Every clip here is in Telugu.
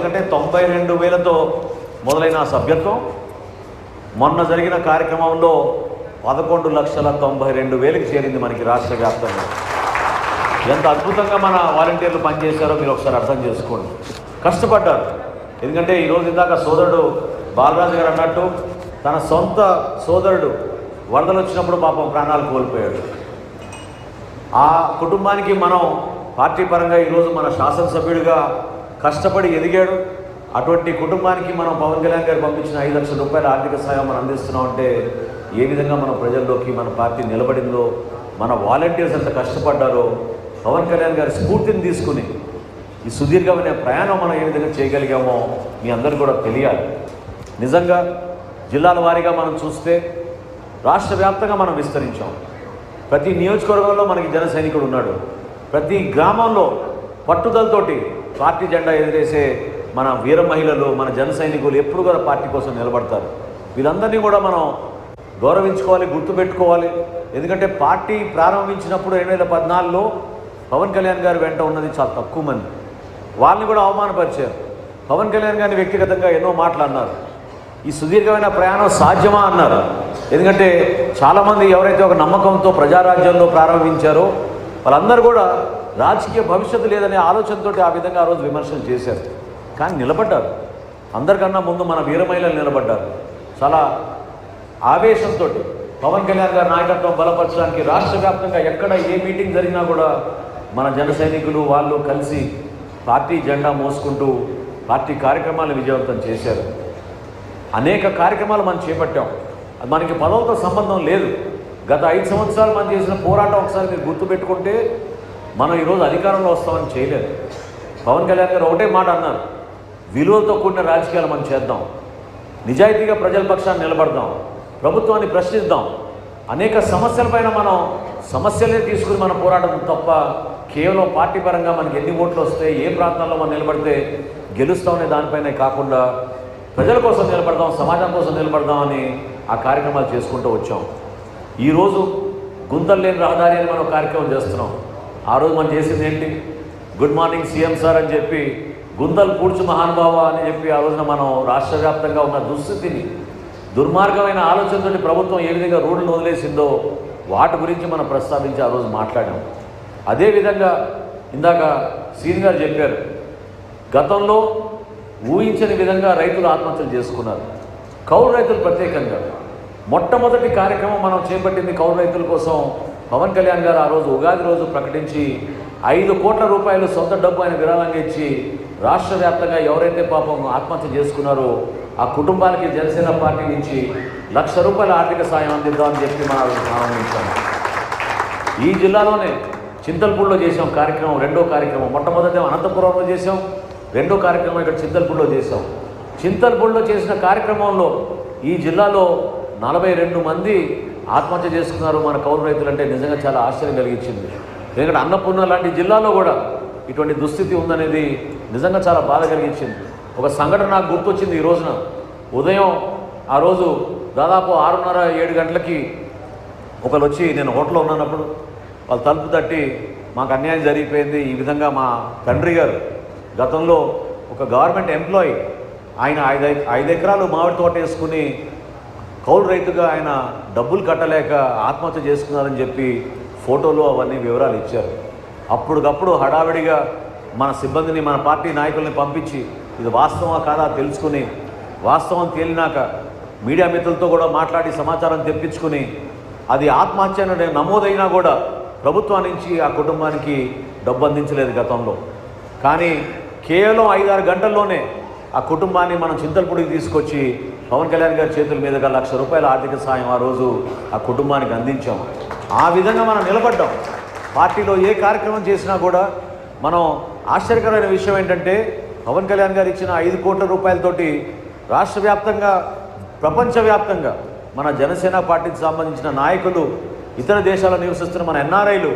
ఎందుకంటే 92,000తో మొదలైన సభ్యత్వం మొన్న జరిగిన కార్యక్రమంలో 11,92,000కి చేరింది మనకి రాష్ట్ర వ్యాప్తంగా. ఎంత అద్భుతంగా మన వాలంటీర్లు పనిచేశారో మీరు ఒకసారి అర్థం చేసుకోండి. కష్టపడ్డారు. ఎందుకంటే ఈరోజు ఇందాక సోదరుడు బాలరాజు గారు అన్నట్టు తన సొంత సోదరుడు వరదలు వచ్చినప్పుడు పాపం ప్రాణాలు కోల్పోయాడు. ఆ కుటుంబానికి మనం పార్టీ పరంగా ఈరోజు మన శాసనసభ్యుడిగా కష్టపడి ఎదిగాడు. అటువంటి కుటుంబానికి మనం పవన్ కళ్యాణ్ గారు పంపించిన 5 లక్షల రూపాయల ఆర్థిక సాయం మనం అందిస్తున్నాం అంటే ఏ విధంగా మన ప్రజల్లోకి మన పార్టీ నిలబడిందో, మన వాలంటీర్స్ ఎంత కష్టపడ్డారో, పవన్ కళ్యాణ్ గారి స్ఫూర్తిని తీసుకుని ఈ సుదీర్ఘమైన ప్రయాణం మనం ఏ విధంగా చేయగలిగామో మీ అందరూ కూడా తెలియాలి. నిజంగా జిల్లాల వారీగా మనం చూస్తే రాష్ట్ర వ్యాప్తంగా మనం విస్తరించాం. ప్రతి నియోజకవర్గంలో మనకి జన సైనికుడు ఉన్నాడు. ప్రతి గ్రామంలో పట్టుదలతోటి పార్టీ జెండా ఎదిరేసే మన వీర మహిళలు, మన జన సైనికులు ఎప్పుడు కూడా పార్టీ కోసం నిలబడతారు. వీళ్ళందరినీ కూడా మనం గౌరవించుకోవాలి, గుర్తుపెట్టుకోవాలి. ఎందుకంటే పార్టీ ప్రారంభించినప్పుడు 2014లో పవన్ కళ్యాణ్ గారు వెంట ఉన్నది చాలా తక్కువ మంది. వాళ్ళని కూడా అవమానపరిచారు. పవన్ కళ్యాణ్ గారిని వ్యక్తిగతంగా ఎన్నో మాటలు అన్నారు. ఈ సుదీర్ఘమైన ప్రయాణం సాధ్యమా అన్నారు. ఎందుకంటే చాలామంది ఎవరైతే ఒక నమ్మకంతో ప్రజారాజ్యంలో ప్రారంభించారో వాళ్ళందరూ కూడా రాజకీయ భవిష్యత్తు లేదనే ఆలోచనతో ఆ విధంగా ఆ రోజు విమర్శలు చేశారు. కానీ నిలబడ్డారు. అందరికన్నా ముందు మన వీర మహిళలు నిలబడ్డారు. చాలా ఆవేశంతో పవన్ కళ్యాణ్ గారి నాయకత్వం బలపరచడానికి రాష్ట్ర వ్యాప్తంగా ఎక్కడ ఏ మీటింగ్ జరిగినా కూడా మన జన సైనికులు వాళ్ళు కలిసి పార్టీ జెండా మోసుకుంటూ పార్టీ కార్యక్రమాలను విజయవంతం చేశారు. అనేక కార్యక్రమాలు మనం చేపట్టాం. అది మనకి పదవులతో సంబంధం లేదు. గత 5 సంవత్సరాలు మనం చేసిన పోరాటం ఒకసారి మీరు గుర్తుపెట్టుకుంటే మనం ఈరోజు అధికారంలో వస్తామని చేయలేదు. పవన్ కళ్యాణ్ గారు ఒకటే మాట అన్నారు, విలువలతో కూడిన రాజకీయాలు మనం చేద్దాం, నిజాయితీగా ప్రజల పక్షాన్ని నిలబడదాం, ప్రభుత్వాన్ని ప్రశ్నిద్దాం. అనేక సమస్యలపైన మనం సమస్యలే తీసుకుని మన పోరాటం తప్ప కేవలం పార్టీ పరంగా మనకి ఎన్ని ఓట్లు వస్తే ఏ ప్రాంతాల్లో మనం నిలబడితే గెలుస్తామనే దానిపైనే కాకుండా ప్రజల కోసం నిలబడదాం, సమాజం కోసం నిలబడదాం అని ఆ కార్యక్రమాలు చేసుకుంటూ వచ్చాం. ఈరోజు గుంతలు లేని రహదారి అని మనం కార్యక్రమం చేస్తున్నాం. ఆ రోజు మనం చేసింది ఏంటి? గుడ్ మార్నింగ్ సీఎం సార్ అని చెప్పి గుంతలు పూడ్చు మహానుభావ అని చెప్పి ఆ రోజున మనం రాష్ట్ర వ్యాప్తంగా ఉన్న దుస్థితిని, దుర్మార్గమైన ఆలోచనతో ప్రభుత్వం ఏ విధంగా రోడ్లను వదిలేసిందో వాటి గురించి మనం ప్రస్తావించి ఆ రోజు మాట్లాడాం. అదేవిధంగా ఇందాక సీన్ గారు చెప్పారు, గతంలో ఊహించని విధంగా రైతులు ఆత్మహత్యలు చేసుకున్నారు. కౌలు రైతులు ప్రత్యేకంగా మొట్టమొదటి కార్యక్రమం మనం చేపట్టింది కౌలు రైతుల కోసం. పవన్ కళ్యాణ్ గారు ఆ రోజు ఉగాది రోజు ప్రకటించి 5 కోట్ల రూపాయలు సొంత డబ్బు ఆయన విరాళంగా ఇచ్చి రాష్ట్ర వ్యాప్తంగా ఎవరైతే పాపం ఆత్మహత్య చేసుకున్నారో ఆ కుటుంబానికి జనసేన పార్టీ నుంచి ₹1,00,000 ఆర్థిక సాయం అందిద్దామని చెప్పి మనం ప్రారంభించాము. ఈ జిల్లాలోనే చింతల్పూడిలో చేసాం కార్యక్రమం, రెండో కార్యక్రమం. మొట్టమొదటి అనంతపురంలో చేసాం, రెండో కార్యక్రమం ఇక్కడ చింతల్పూడిలో చేసాం. చింతల్పూడిలో చేసిన కార్యక్రమంలో ఈ జిల్లాలో 42 మంది ఆత్మహత్య చేసుకున్నారు మన కౌలు రైతులు. అంటే నిజంగా చాలా ఆశ్చర్యం కలిగించింది. ఎందుకంటే అన్నపూర్ణ లాంటి జిల్లాలో కూడా ఇటువంటి దుస్థితి ఉందనేది నిజంగా చాలా బాధ కలిగించింది. ఒక సంఘటన నాకు గుర్తొచ్చింది ఈ రోజున. ఉదయం ఆ రోజు దాదాపు 6:30-7 గంటలకి ఒకరు వచ్చి, నేను హోటల్లో ఉన్నప్పుడు వాళ్ళు తలుపు తట్టి మాకు అన్యాయం జరిగిపోయింది, ఈ విధంగా మా తండ్రి గారు గతంలో ఒక గవర్నమెంట్ ఎంప్లాయీ, ఆయన 5 ఎకరాలు మామిడి తోట వేసుకుని కౌలు రైతుగా ఆయన డబ్బులు కట్టలేక ఆత్మహత్య చేసుకున్నారని చెప్పి ఫోటోలు అవన్నీ వివరాలు ఇచ్చారు. అప్పటికప్పుడు హడావిడిగా మన సిబ్బందిని, మన పార్టీ నాయకుల్ని పంపించి ఇది వాస్తవమా కాదా తెలుసుకుని, వాస్తవం తేలినాక మీడియా మిత్రులతో కూడా మాట్లాడి సమాచారం తెప్పించుకుని అది ఆత్మహత్య నమోదైనా కూడా ప్రభుత్వం నుంచి ఆ కుటుంబానికి డబ్బు అందించలేదు గతంలో. కానీ కేవలం 5-6 గంటల్లోనే ఆ కుటుంబాన్ని మనం చింతల్పూడికి తీసుకొచ్చి పవన్ కళ్యాణ్ గారి చేతుల మీదుగా ₹1,00,000 ఆర్థిక సాయం ఆ రోజు ఆ కుటుంబానికి అందించాం. ఆ విధంగా మనం నిలబడ్డాం. పార్టీలో ఏ కార్యక్రమం చేసినా కూడా మనం ఆశ్చర్యకరమైన విషయం ఏంటంటే పవన్ కళ్యాణ్ గారు ఇచ్చిన 5 కోట్ల రూపాయలతోటి రాష్ట్ర వ్యాప్తంగా, ప్రపంచవ్యాప్తంగా మన జనసేన పార్టీకి సంబంధించిన నాయకులు, ఇతర దేశాల్లో నివసిస్తున్న మన ఎన్ఆర్ఐలు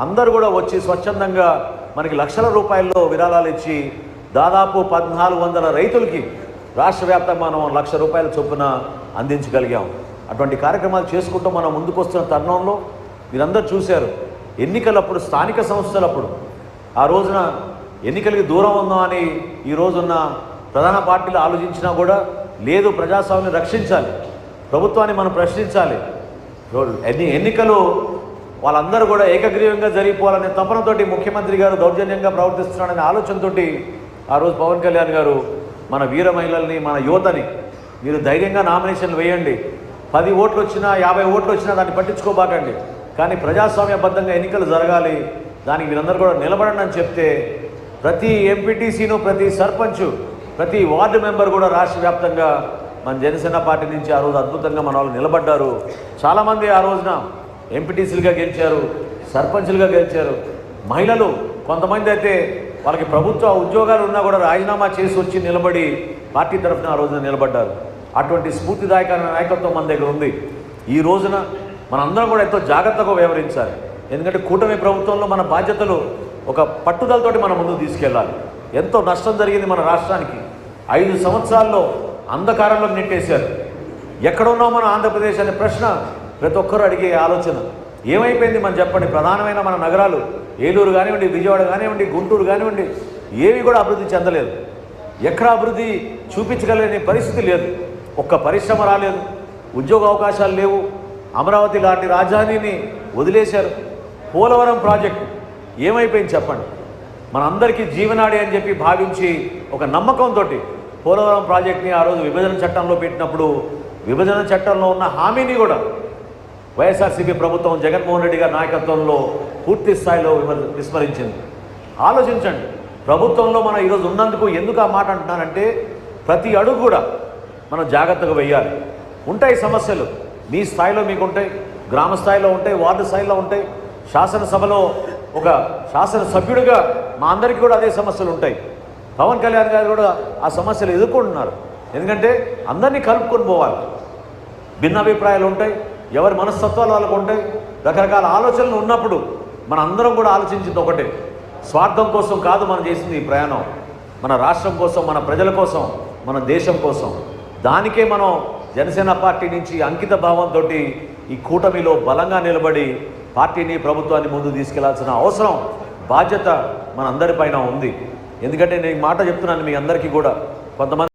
అందరూ కూడా వచ్చి స్వచ్ఛందంగా మనకి లక్షల రూపాయల్లో విరాళాలు ఇచ్చి దాదాపు 1,400 రైతులకి రాష్ట్ర వ్యాప్తంగా మనం ₹1,00,000 చొప్పున అందించగలిగాం. అటువంటి కార్యక్రమాలు చేసుకుంటూ మనం ముందుకు వస్తున్న తరుణంలో మీరందరూ చూశారు, ఎన్నికలప్పుడు, స్థానిక సంస్థలప్పుడు ఆ రోజున ఎన్నికలకి దూరం ఉందాం అని ఈ రోజున్న ప్రధాన పార్టీలు ఆలోచించినా కూడా లేదు, ప్రజాస్వామ్యం రక్షించాలి, ప్రభుత్వాన్ని మనం ప్రశ్నించాలి, ఎన్నికలు వాళ్ళందరూ కూడా ఏకగ్రీవంగా జరిగిపోవాలనే తపనతోటి ముఖ్యమంత్రి గారు దౌర్జన్యంగా ప్రవర్తిస్తున్నాడనే ఆలోచనతోటి ఆ రోజు పవన్ కళ్యాణ్ గారు మన వీర మహిళల్ని, మన యువతని మీరు ధైర్యంగా నామినేషన్లు వేయండి, 10 ఓట్లు వచ్చినా 50 ఓట్లు వచ్చినా దాన్ని పట్టించుకోబాకండి, కానీ ప్రజాస్వామ్యబద్ధంగా ఎన్నికలు జరగాలి, దానికి మీరందరూ కూడా నిలబడండి అని చెప్తే ప్రతి ఎంపీటీసీను, ప్రతి సర్పంచ్, ప్రతి వార్డు మెంబర్ కూడా రాష్ట్ర వ్యాప్తంగా మన జనసేన పార్టీ నుంచి ఆ రోజు అద్భుతంగా మన వాళ్ళు నిలబడ్డారు. చాలామంది ఆ రోజున ఎంపీటీసీలుగా గెలిచారు, సర్పంచ్లుగా గెలిచారు. మహిళలు కొంతమంది అయితే వాళ్ళకి ప్రభుత్వ ఉద్యోగాలు ఉన్నా కూడా రాజీనామా చేసి వచ్చి నిలబడి పార్టీ తరఫున ఆ రోజున నిలబడ్డారు. అటువంటి స్ఫూర్తిదాయకమైన నాయకత్వం మన దగ్గర ఉంది. ఈ రోజున మనందరం కూడా ఎంతో జాగ్రత్తగా వ్యవహరించాలి. ఎందుకంటే కూటమి ప్రభుత్వంలో మన బాధ్యతలు ఒక పట్టుదలతోటి మనం ముందుకు తీసుకెళ్ళాలి. ఎంతో నష్టం జరిగింది మన రాష్ట్రానికి. 5 సంవత్సరాల్లో అంధకారంలోకి నెట్టేశారు. ఎక్కడ ఉన్నాం మన ఆంధ్రప్రదేశ్ అనే ప్రశ్న ప్రతి ఒక్కరూ అడిగే ఆలోచన. ఏమైపోయింది మనం చెప్పండి. ప్రధానమైన మన నగరాలు ఏలూరు కానివ్వండి, విజయవాడ కానివ్వండి, గుంటూరు కానివ్వండి, ఏవి కూడా అభివృద్ధి చెందలేదు. ఎక్కడ అభివృద్ధి చూపించగలిగే పరిస్థితి లేదు. ఒక్క పరిశ్రమ రాలేదు, ఉద్యోగ అవకాశాలు లేవు. అమరావతి లాంటి రాజధానిని వదిలేశారు. పోలవరం ప్రాజెక్టు ఏమైపోయింది చెప్పండి. మనందరికీ జీవనాడి అని చెప్పి భావించి ఒక నమ్మకంతో పోలవరం ప్రాజెక్ట్ని ఆ రోజు విభజన చట్టంలో పెట్టినప్పుడు విభజన చట్టంలో ఉన్న హామీని కూడా వైఎస్ఆర్సీపీ ప్రభుత్వం జగన్మోహన్ రెడ్డి గారి నాయకత్వంలో పూర్తి స్థాయిలో విస్మరించింది. ఆలోచించండి, ప్రభుత్వంలో మనం ఈరోజు ఉన్నందుకు ఎందుకు ఆ మాట అంటున్నానంటే ప్రతి అడుగు కూడా మనం జాగ్రత్తగా వెయ్యాలి. ఉంటాయి సమస్యలు, మీ స్థాయిలో మీకు ఉంటాయి, గ్రామ స్థాయిలో ఉంటాయి, వార్డు స్థాయిలో ఉంటాయి. శాసనసభలో ఒక శాసనసభ్యుడిగా మా అందరికీ కూడా అదే సమస్యలు ఉంటాయి. పవన్ కళ్యాణ్ గారు కూడా ఆ సమస్యలు ఎదుర్కొంటున్నారు. ఎందుకంటే అందరినీ కలుపుకొని పోవాలి. భిన్నాభిప్రాయాలు ఉంటాయి, ఎవరి మనస్తత్వాలు వాళ్ళకు ఉంటాయి, రకరకాల ఆలోచనలు ఉన్నప్పుడు మన అందరం కూడా ఆలోచించింది ఒకటే, స్వార్థం కోసం కాదు మనం చేసింది ఈ ప్రయాణం, మన రాష్ట్రం కోసం, మన ప్రజల కోసం, మన దేశం కోసం. దానికే మనం జనసేన పార్టీ నుంచి అంకిత భావంతో ఈ కూటమిలో బలంగా నిలబడి పార్టీని, ప్రభుత్వాన్ని ముందు తీసుకెళ్లాల్సిన అవసరం, బాధ్యత మనందరిపైన ఉంది. ఎందుకంటే నేను ఈ మాట చెప్తున్నాను మీ అందరికీ కూడా. కొంతమంది